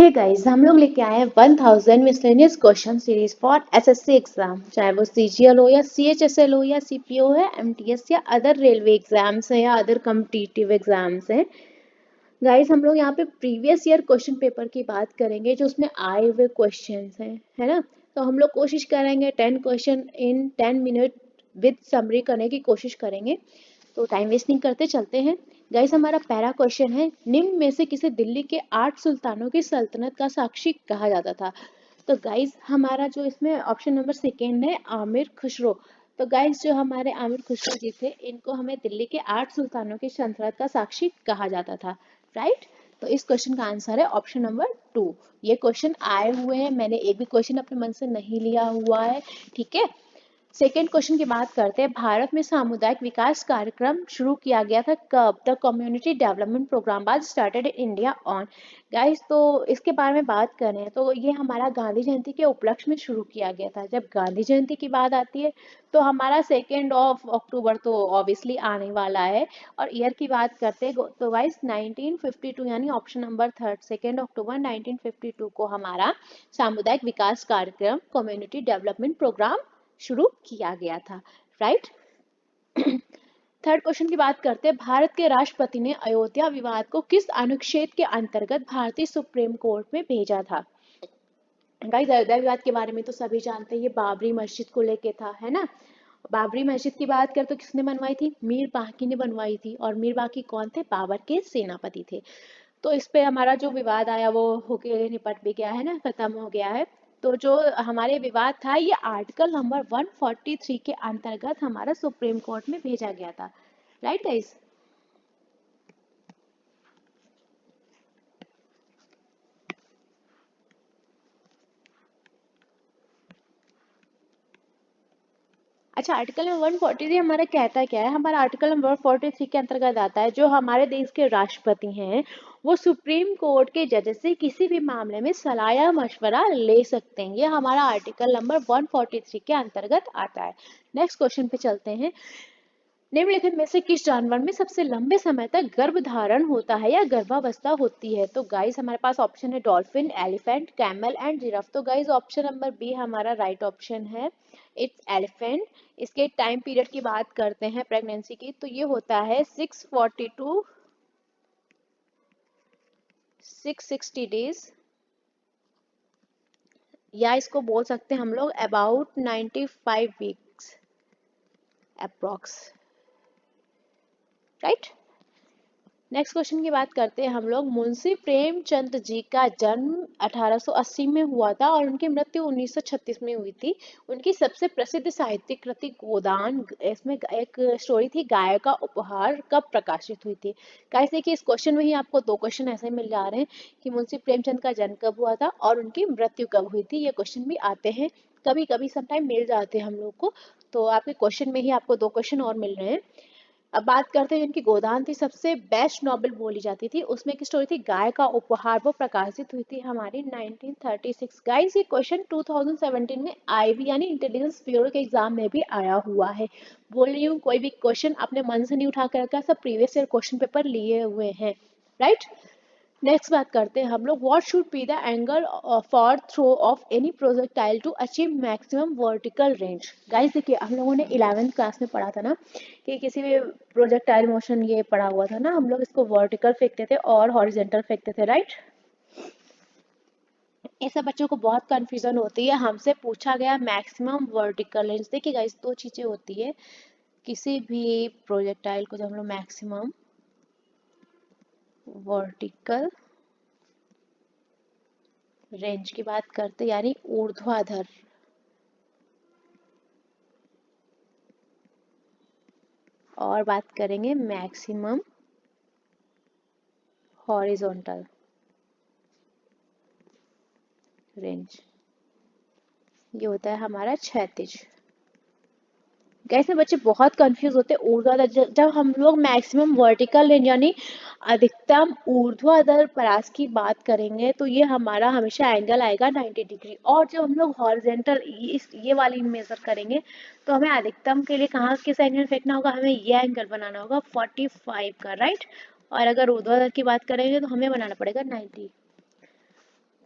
Hey guys, हम लोग लेके आए हैं 1000 miscellaneous question series for SSC exam, चाहे वो सीजीएल हो या सीएचएसएल हो या सीपीओ है, एमटीएस या अदर रेलवे एग्जाम्स हैं या अदर कॉम्पिटिटिव एग्जाम्स हैं। गाइस, हम लोग यहाँ पे प्रीवियस ईयर क्वेश्चन पेपर की बात करेंगे जो उसमें आए हुए क्वेश्चंस हैं, है ना। तो हम लोग कोशिश करेंगे 10 question in 10 minute with summary करने की कोशिश करेंगे। तो टाइम वेस्ट नहीं करते, चलते हैं। गाइस, हमारा पहला क्वेश्चन है, निम्न में से किसे दिल्ली के 8 सुल्तानों की सल्तनत का साक्षी कहा जाता था। तो गाइस, हमारा जो इसमें ऑप्शन नंबर सेकेंड है आमिर खुसरो। तो गाइस, जो हमारे आमिर खुसरो जी थे, इनको हमें दिल्ली के 8 सुल्तानों की सल्तनत का साक्षी कहा जाता था, राइट। तो इस क्वेश्चन का आंसर है ऑप्शन नंबर 2। ये क्वेश्चन आए हुए हैं, मैंने एक भी क्वेश्चन अपने मन से नहीं लिया हुआ है, ठीक है। सेकेंड क्वेश्चन की बात करते हैं, भारत में सामुदायिक विकास कार्यक्रम शुरू किया गया था कब। The community development programme was started in India on. Guys, तो इसके बारे में बात करें तो ये हमारा गांधी जयंती के उपलक्ष्य में शुरू किया गया था। जब गांधी जयंती की बात आती है तो हमारा 2 अक्टूबर तो ऑब्वियसली आने वाला है। और ईयर की बात करते हैं तो गाइस 1952, यानी ऑप्शन नंबर थर्ड, 2 अक्टूबर 1952 को हमारा सामुदायिक विकास कार्यक्रम कम्युनिटी डेवलपमेंट प्रोग्राम शुरू किया गया था, राइट। थर्ड क्वेश्चन की बात करते हैं, भारत के राष्ट्रपति ने अयोध्या विवाद को किस अनुच्छेद के अंतर्गत भारतीय सुप्रीम कोर्ट में भेजा था। गाइस, अयोध्या विवाद के बारे में तो सभी जानते हैं, ये बाबरी मस्जिद को लेके था, है ना। बाबरी मस्जिद की बात करें तो किसने बनवाई थी, मीर बाकी ने बनवाई थी। और मीर बाकी कौन थे, बाबर के सेनापति थे। तो इस पे हमारा जो विवाद आया वो होके निपट भी गया है ना, खत्म हो गया है। तो जो हमारे विवाद था ये आर्टिकल नंबर 143 के अंतर्गत हमारा सुप्रीम कोर्ट में भेजा गया था, राइट गाइस। अच्छा, आर्टिकल नंबर 143 हमारा कहता क्या है, हमारा आर्टिकल नंबर 43 के अंतर्गत आता है जो हमारे देश के राष्ट्रपति हैं वो सुप्रीम कोर्ट के जज से किसी भी मामले में सलाह या मशवरा ले सकते हैं। ये हमारा आर्टिकल नंबर 143 के अंतर्गत आता है। नेक्स्ट क्वेश्चन पे चलते हैं, निम्नलिखित में से किस जानवर में सबसे लंबे समय तक गर्भधारण होता है या गर्भावस्था होती है। तो गाइस, हमारे पास ऑप्शन है dolphin, elephant, camel and giraffe. तो गाइस, ऑप्शन नंबर बी हमारा राइट ऑप्शन है, इट्स एलिफेंट। इसके टाइम पीरियड की बात करते हैं प्रेगनेंसी की, तो ये होता है 642 660 डेज, या इसको बोल सकते हैं हम लोग about 95 weeks approx, right. Next question की बात करते हैं हम लोग, मुंशी प्रेमचंद जी का जन्म 1880 में हुआ था और उनकी मृत्यु 1936 में हुई थी। उनकी सबसे प्रसिद्ध साहित्यिक कृति गोदान, इसमें एक स्टोरी थी गाय का उपहार, कब प्रकाशित हुई थी। गाइस, देखिए इस क्वेश्चन में ही आपको दो क्वेश्चन ऐसे मिल जा रहे हैं कि मुंशी प्रेमचंद का जन्म कब हुआ था और उनकी मृत्यु कब हुई थी। ये क्वेश्चन भी आते हैं, कभी कभी समटाइम मिल जाते हैं हम लोग को। तो आपके क्वेश्चन में ही आपको दो क्वेश्चन और मिल रहे हैं। अब बात करते हैं जिनकी गोदान थी, सबसे बेस्ट नॉवेल बोली जाती थी, उसमें की स्टोरी थी गाय का उपहार, वो प्रकाशित हुई थी हमारी 1936। गाइस, ये क्वेश्चन 2017 में आईबी यानी इंटेलिजेंस ब्यूरो के एग्जाम में भी आया हुआ है। बोल रही हूँ, कोई भी क्वेश्चन अपने मन से नहीं उठा कर रखा, सब प्रीवियस ईयर क्वेश्चन पेपर लिए हुए हैं, राइट। नेक्स्ट बात करते हैं हम लोग, what should be the angle for throw of any projectile to achieve maximum vertical range. Guys, देखिए हम लोगों ने 11th क्लास में पढ़ा था ना कि किसी भी प्रोजेक्टाइल मोशन, ये पढ़ा हुआ था ना, हम लोग इसको वर्टिकल फेंकते थे और हॉरिजेंटल फेंकते थे, राइट। ये सब बच्चों को बहुत कंफ्यूजन होती है, हमसे पूछा गया मैक्सिमम वर्टिकल रेंज। देखिए गाइस, दो चीजें होती है, किसी भी प्रोजेक्टाइल को जब हम लोग मैक्सिमम वर्टिकल रेंज की बात करते यानी ऊर्ध्वाधर, और बात करेंगे मैक्सिमम हॉरिजॉन्टल रेंज, ये होता है हमारा क्षैतिज। कैसे बच्चे बहुत कंफ्यूज होते हैं ऊर्ध्वाधर, जब हम लोग मैक्सिमम वर्टिकल रेंज यानी अधिकतम ऊर्ध्वाधर परास की बात करेंगे तो ये हमारा हमेशा एंगल आएगा 90 डिग्री। और जब हम लोग हॉरिजेंटल ये वाली मेजर करेंगे तो हमें अधिकतम के लिए कहाँ किस एंगल फेंकना होगा, हमें ये एंगल बनाना होगा 45 का, राइट। और अगर ऊर्ध्वाधर की बात करेंगे तो हमें बनाना पड़ेगा 90।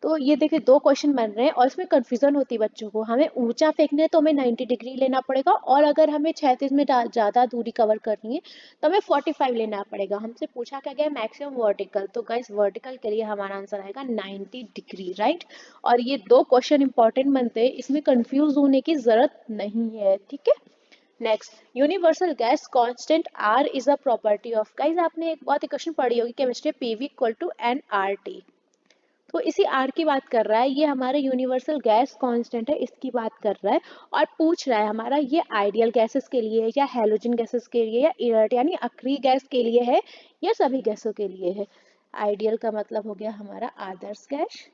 तो ये देखिए 2 क्वेश्चन बन रहे हैं और इसमें कंफ्यूजन होती है बच्चों को। हमें ऊंचा फेंकना है तो हमें 90 डिग्री लेना पड़ेगा, और अगर हमें 36 में ज़्यादा दूरी कवर करनी है तो हमें 45 लेना पड़ेगा। हमसे पूछा क्या गया, मैक्सिमम वर्टिकल, तो गाइस वर्टिकल के लिए हमारा आंसर आएगा 90 डिग्री, राइट। और ये 2 क्वेश्चन इंपॉर्टेंट बनते हैं, इसमें कंफ्यूज होने की जरूरत नहीं है, ठीक है। Next, universal gas constant R is a property of, guys आपने एक बहुत क्वेश्चन पढ़ी होगी chemistry, PV equal to n R T. तो इसी आर की बात कर रहा है, ये हमारे यूनिवर्सल गैस कांस्टेंट है, इसकी बात कर रहा है। और पूछ रहा है हमारा ये आइडियल गैसेस के लिए है या हैलोजन गैसेस के लिए या इनर्ट यानी अक्रिय गैस के लिए है या सभी गैसों के लिए है। आइडियल का मतलब हो गया हमारा आदर्श गैस,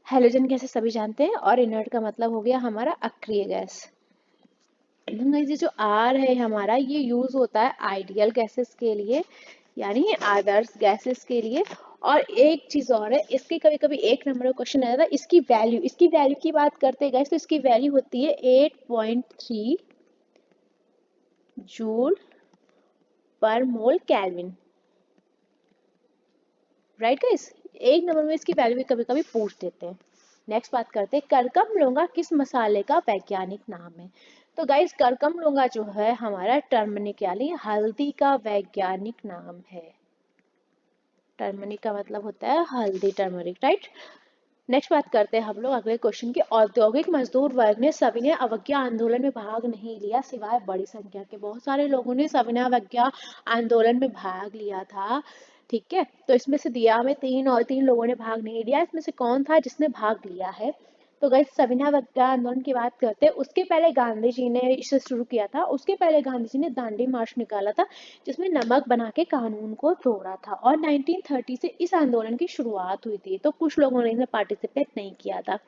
हैलोजन गैसेस सभी जानते हैं, और इनर्ट का मतलब हो गया हमारा अक्रिय गैस। ये जो आर है हमारा, ये यूज होता है आइडियल गैसेस के लिए यानी आदर्श गैसेस के लिए। और एक चीज और है, इसके कभी कभी 1 नंबर का क्वेश्चन आया था, इसकी वैल्यू की बात करते हैं गाइस, तो इसकी वैल्यू होती है 8.3 जूल पर मोल केल्विन, राइट गाइस। 1 नंबर में इसकी वैल्यू भी कभी कभी पूछ देते हैं। नेक्स्ट बात करते हैं, करकम लोंगा किस मसाले का वैज्ञानिक नाम है। तो गाइस करकम लोंगा जो है हमारा टर्मरिक यानी हल्दी का वैज्ञानिक नाम है। टर्मरिक का मतलब होता है हल्दी, टर्मरिक, राइट। नेक्स्ट बात करते हैं हम लोग अगले क्वेश्चन की। औद्योगिक मजदूर वर्ग ने सविनय अवज्ञा आंदोलन में भाग नहीं लिया सिवाय बड़ी संख्या के। बहुत सारे लोगों ने सविनय अवज्ञा आंदोलन में भाग लिया था, ठीक है। तो इसमें से दिया में 3 लोगों ने भाग नहीं लिया, इसमें से कौन था जिसने भाग लिया है। तो गाइस सविनय अवज्ञा आंदोलन की बात करते हैं, उसके पहले गांधी जी ने इसे शुरू किया था। उसके पहले गांधी जी ने दांडी मार्च निकाला था, जिसमें नमक बना के कानून को तोड़ा था, और 1930 से इस आंदोलन की शुरुआत हुई थी। तो कुछ लोगों ने इसमें पार्टिसिपेट नहीं किया था।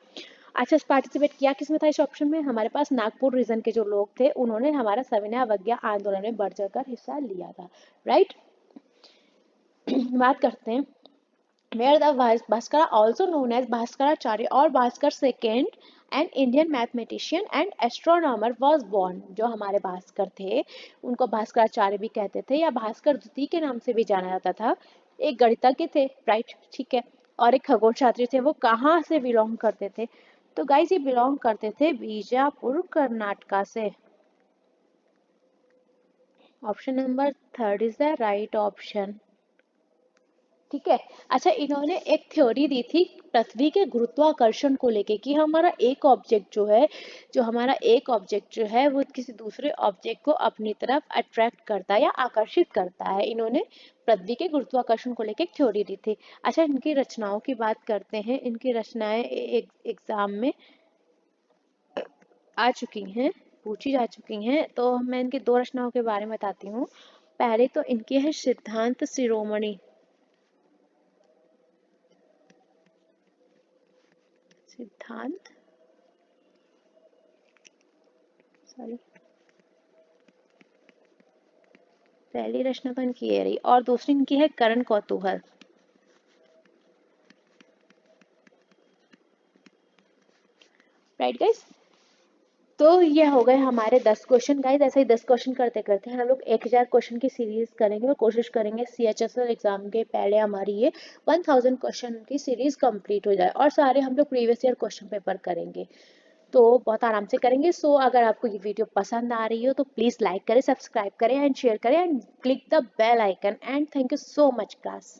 अच्छा, पार्टिसिपेट किया किसमें था इस ऑप्शन में, हमारे पास नागपुर रीजन के जो लोग थे उन्होंने हमारा सविनय अवज्ञा आंदोलन में बढ़ चढ़कर हिस्सा लिया था, राइट। बात करते हैं, where the Bhaskara also known as Bhaskaracharya or Bhaskar II, an Indian mathematician and astronomer was born। जो हमारे भास्कर थे उनको भास्कराचार्य भी कहते थे या भास्कर द्वितीय के नाम से भी जाना जाता था। एक गणितज्ञ थे, राइट, ठीक है, और एक खगोल शास्त्री थे। वो कहाँ से बिलोंग करते थे, तो गाइस ये बिलोंग करते थे बीजापुर कर्नाटका से। Option number 3 is the right option, ठीक है। अच्छा, इन्होंने एक थ्योरी दी थी पृथ्वी के गुरुत्वाकर्षण को लेके कि हमारा एक ऑब्जेक्ट जो है वो किसी दूसरे ऑब्जेक्ट को अपनी तरफ अट्रैक्ट करता है या आकर्षित करता है। इन्होंने पृथ्वी के गुरुत्वाकर्षण को लेके एक थ्योरी दी थी। अच्छा, इनकी रचनाओं की बात करते हैं। इनकी रचनाएं एग्जाम में आ चुकी हैं, पूछी जा चुकी हैं। तो मैं इनकी 2 रचनाओं के बारे में बताती हूँ। पहले तो इनकी है सिद्धांत शिरोमणि, सिद्धांत, सॉरी, पहली रचना तो इनकी ये रही, और दूसरी इनकी है करण कौतूहल, राइट गाइस। तो ये हो गए हमारे 10 क्वेश्चन गाइस। ऐसे ही 10 क्वेश्चन करते करते हम लोग 1000 क्वेश्चन की सीरीज करेंगे और कोशिश करेंगे CHSL एग्जाम के पहले हमारी ये 1000 क्वेश्चन की सीरीज कंप्लीट हो जाए, और सारे हम लोग प्रीवियस ईयर क्वेश्चन पेपर करेंगे। तो बहुत आराम से करेंगे। सो अगर आपको ये वीडियो पसंद आ रही हो तो प्लीज लाइक करें, सब्सक्राइब करें एंड शेयर करें and click the bell icon, and thank you so much class.